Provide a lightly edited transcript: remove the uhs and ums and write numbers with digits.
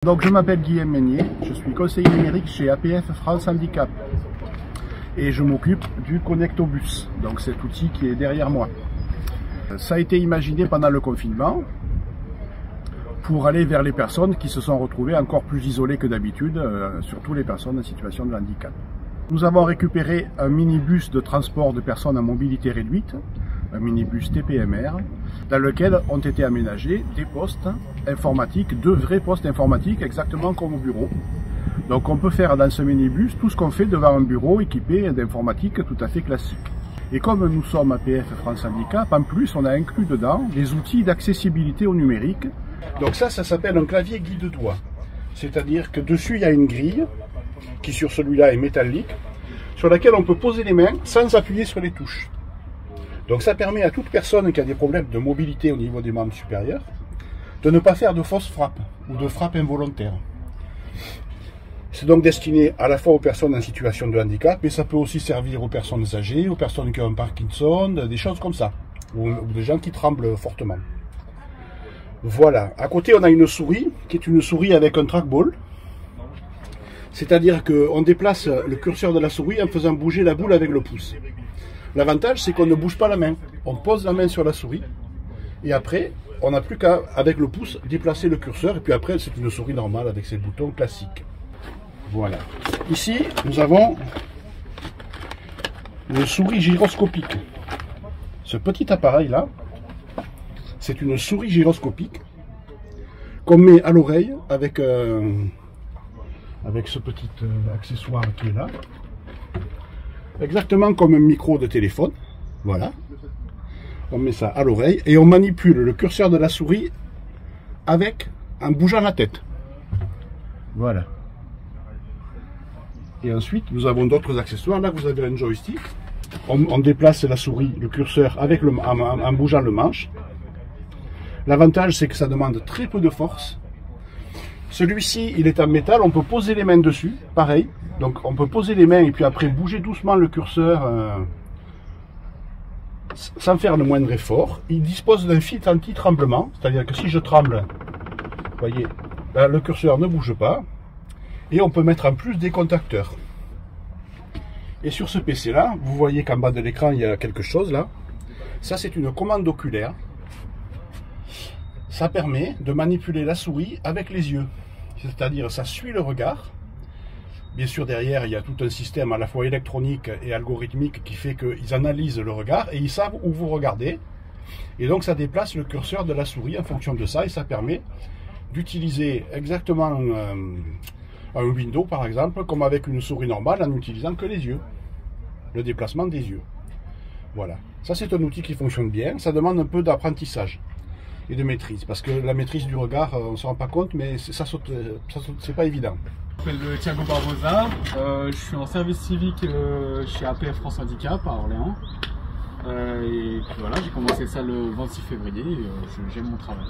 Donc je m'appelle Guillaume Meignier, je suis conseiller numérique chez APF France Handicap et je m'occupe du Connectobus, donc cet outil qui est derrière moi. Ça a été imaginé pendant le confinement pour aller vers les personnes qui se sont retrouvées encore plus isolées que d'habitude, surtout les personnes en situation de handicap. Nous avons récupéré un minibus de transport de personnes à mobilité réduite, un minibus TPMR, dans lequel ont été aménagés des postes informatiques, deux vrais postes informatiques, exactement comme au bureau. Donc on peut faire dans ce minibus tout ce qu'on fait devant un bureau équipé d'informatique tout à fait classique. Et comme nous sommes APF France Handicap, en plus on a inclus dedans des outils d'accessibilité au numérique. Donc ça s'appelle un clavier guide-doigt. C'est-à-dire que dessus il y a une grille, qui sur celui-là est métallique, sur laquelle on peut poser les mains sans appuyer sur les touches. Donc ça permet à toute personne qui a des problèmes de mobilité au niveau des membres supérieurs de ne pas faire de fausses frappes ou de frappes involontaires. C'est donc destiné à la fois aux personnes en situation de handicap, mais ça peut aussi servir aux personnes âgées, aux personnes qui ont un Parkinson, des choses comme ça, ou des gens qui tremblent fortement. Voilà, à côté on a une souris, qui est une souris avec un trackball, c'est-à-dire qu'on déplace le curseur de la souris en faisant bouger la boule avec le pouce. L'avantage, c'est qu'on ne bouge pas la main. On pose la main sur la souris et après, on n'a plus qu'à, avec le pouce, déplacer le curseur. Et puis après, c'est une souris normale avec ses boutons classiques. Voilà. Ici, nous avons une souris gyroscopique. Ce petit appareil-là, c'est une souris gyroscopique qu'on met à l'oreille avec ce petit accessoire qui est là. Exactement comme un micro de téléphone, voilà. On met ça à l'oreille et on manipule le curseur de la souris en bougeant la tête. Voilà. Et ensuite, nous avons d'autres accessoires. Là, vous avez un joystick. On déplace la souris, le curseur en bougeant le manche. L'avantage, c'est que ça demande très peu de force. Celui-ci, il est en métal, on peut poser les mains dessus, pareil. Donc on peut poser les mains et puis après bouger doucement le curseur sans faire le moindre effort. Il dispose d'un filtre anti-tremblement, c'est-à-dire que si je tremble, vous voyez, là, le curseur ne bouge pas. Et on peut mettre en plus des contacteurs. Et sur ce PC-là, vous voyez qu'en bas de l'écran, il y a quelque chose là. Ça, c'est une commande oculaire. Ça permet de manipuler la souris avec les yeux. C'est-à-dire, ça suit le regard. Bien sûr, derrière, il y a tout un système à la fois électronique et algorithmique qui fait qu'ils analysent le regard et ils savent où vous regardez. Et donc, ça déplace le curseur de la souris en fonction de ça et ça permet d'utiliser exactement un window, par exemple, comme avec une souris normale en n'utilisant que les yeux. Le déplacement des yeux. Voilà. Ça, c'est un outil qui fonctionne bien. Ça demande un peu d'apprentissage et de maîtrise, parce que la maîtrise du regard, on ne se rend pas compte, mais ça saute, c'est pas évident. Je m'appelle Thiago Barbosa, je suis en service civique chez APF France Handicap à Orléans. Et puis voilà, j'ai commencé ça le 26 février et j'aime mon travail.